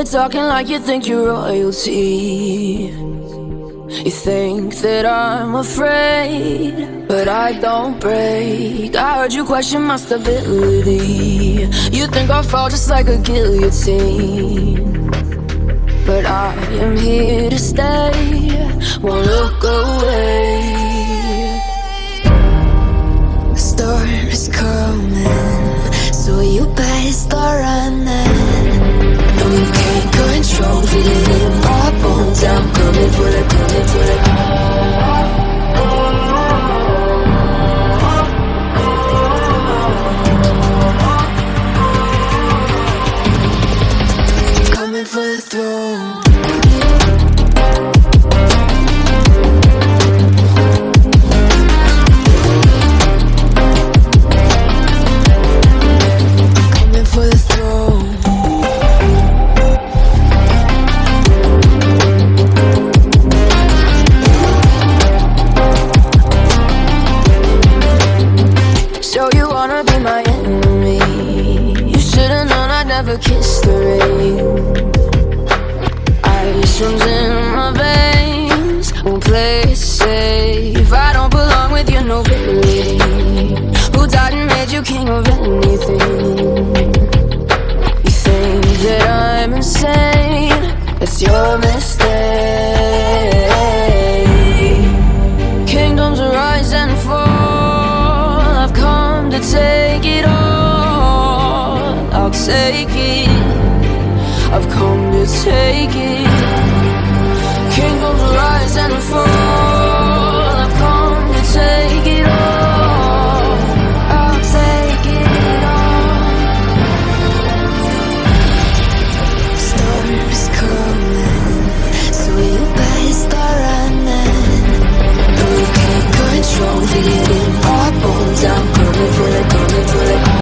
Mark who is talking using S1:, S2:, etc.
S1: You're talking like you think you're royalty. You think that I'm afraid, but I don't break. I heard you question my stability. You think I'll fall just like a guillotine, but I am here to stay, won't look away.